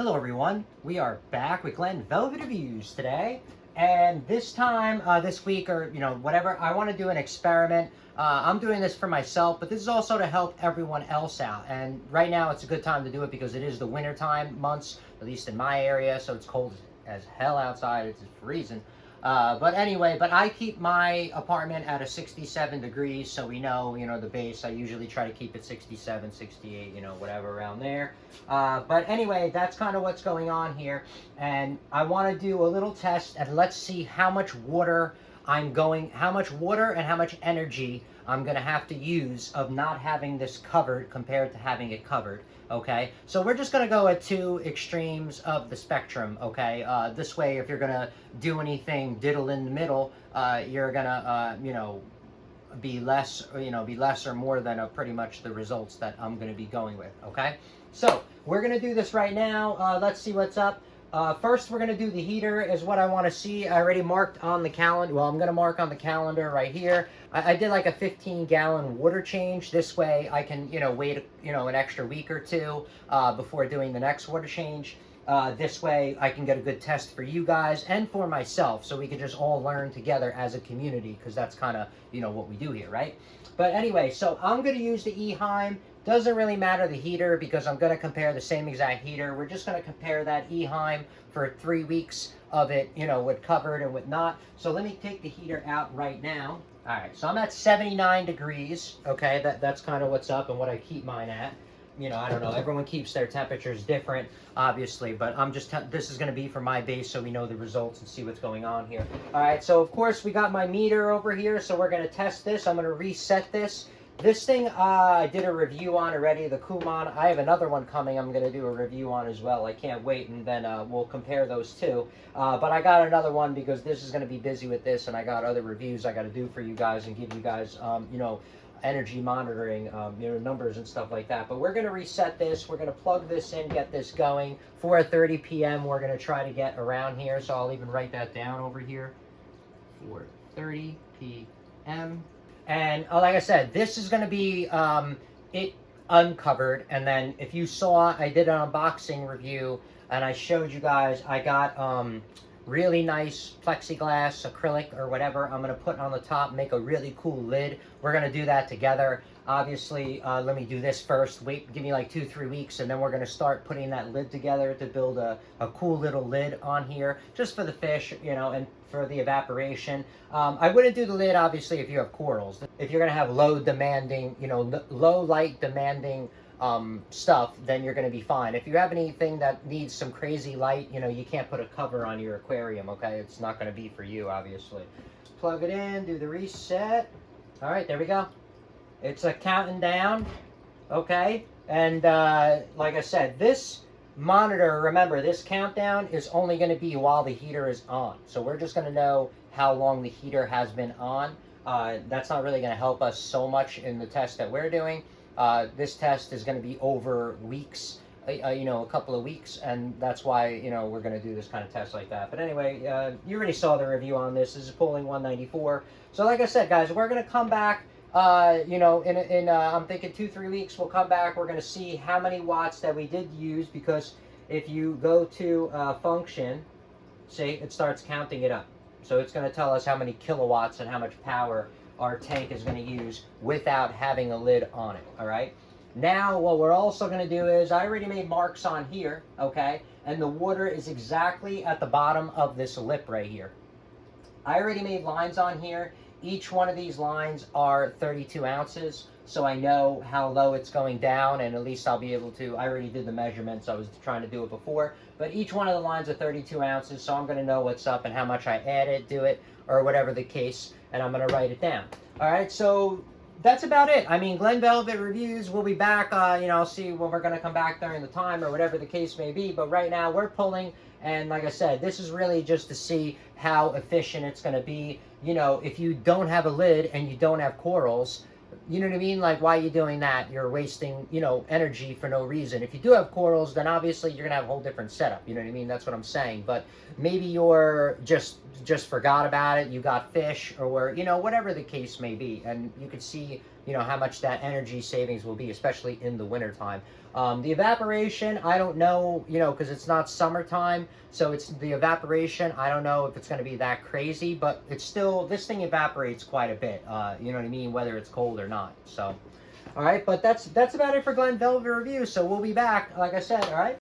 Hello everyone, we are back with Glen Velvet Reviews today, and this time, this week, or whatever, I want to do an experiment. I'm doing this for myself, but this is also to help everyone else out, and right now it's a good time to do it because it is the winter time months, at least in my area, so it's cold as hell outside, it's freezing. But anyway, I keep my apartment at a 67 degrees, so we know, the base, I usually try to keep it 67, 68, whatever around there. But anyway, that's kind of what's going on here, and I want to do a little test, and let's see how much water and how much energy I'm going to have to use of not having this covered compared to having it covered. Okay, so we're just going to go at two extremes of the spectrum. Okay, this way, if you're going to do anything diddle in the middle, you're going to, be less or more than pretty much the results that I'm going to be going with. Okay, so we're going to do this right now. Let's see what's up. First, we're going to do the heater is what I want to see. I already marked on the calendar. Well, I'm going to mark on the calendar right here. I did like a 15-gallon water change. This way, I can, wait, an extra week or two before doing the next water change. This way, I can get a good test for you guys and for myself, so we can just all learn together as a community, because that's kind of, what we do here, right? But anyway, so I'm going to use the Eheim. Doesn't really matter the heater because I'm going to compare the same exact heater. We're just going to compare that Eheim for 3 weeks of it, with covered and with not. So let me take the heater out right now. All right, so I'm at 79 degrees. Okay, that's kind of what's up and what I keep mine at. I don't know. Everyone keeps their temperatures different, obviously, but this is going to be for my base so we know the results and see what's going on here. All right, so of course we got my meter over here, so we're going to test this. I'm going to reset this. This thing, I did a review on already, the Kumon. I have another one coming I'm going to do a review on as well. I can't wait, and then we'll compare those two. But I got another one because this is going to be busy with this, and I got other reviews I got to do for you guys and give you guys, energy monitoring, numbers and stuff like that. But we're going to reset this. We're going to plug this in, get this going. 4:30 p.m. we're going to try to get around here, so I'll even write that down over here. 4:30 p.m. And like I said, this is going to be it uncovered. And then if you saw, I did an unboxing review and I showed you guys, I got really nice plexiglass, acrylic, or whatever I'm going to put on the top, make a really cool lid. We're going to do that together. Obviously, let me do this first. Wait, give me like 2-3 weeks, and then we're going to start putting that lid together to build a cool little lid on here, just for the fish, and for the evaporation. I wouldn't do the lid, obviously, if you have corals. If you're going to have low light demanding stuff, then you're going to be fine. If you have anything that needs some crazy light, you can't put a cover on your aquarium, okay? It's not going to be for you, obviously. Plug it in, do the reset. All right, there we go. It's counting down, okay? And like I said, this monitor, remember, this countdown is only going to be while the heater is on. So we're just going to know how long the heater has been on. That's not really going to help us so much in the test that we're doing. This test is going to be over weeks, a couple of weeks, and that's why, we're going to do this kind of test like that. But anyway, you already saw the review on this. This is pulling 194. So like I said, guys, we're going to come back, I'm thinking 2-3 weeks, we'll come back. We're going to see how many watts that we did use, because if you go to function, see, it starts counting it up. So it's going to tell us how many kilowatts and how much power our tank is going to use without having a lid on it. All right, now what we're also going to do is, I already made marks on here, okay, and the water is exactly at the bottom of this lip right here. I already made lines on here. Each one of these lines are 32 ounces, so I know how low it's going down, and at least I'll be able to, I already did the measurements, I was trying to do it before, but each one of the lines are 32 ounces, so I'm going to know what's up and how much I added to it, or whatever the case, and I'm going to write it down. All right, so that's about it. I mean, Glen Velvet Reviews, we'll be back, I'll see when we're going to come back during the time, or whatever the case may be, but right now we're pulling, and like I said, this is really just to see how efficient it's going to be. If you don't have a lid and you don't have corals, you know what I mean? Like, why are you doing that? You're wasting, energy for no reason. If you do have corals, then obviously you're going to have a whole different setup. You know what I mean? That's what I'm saying. But maybe you're just just forgot about it, you got fish, or where, you know, whatever the case may be. And you can see, you know, how much that energy savings will be, especially in the wintertime. The evaporation, I don't know, you know, because it's not summertime, so it's the evaporation. I don't know if it's going to be that crazy, but it's still, this thing evaporates quite a bit, you know what I mean, whether it's cold or not. So, all right, but that's about it for Glen Velvet Review. So we'll be back, like I said, all right?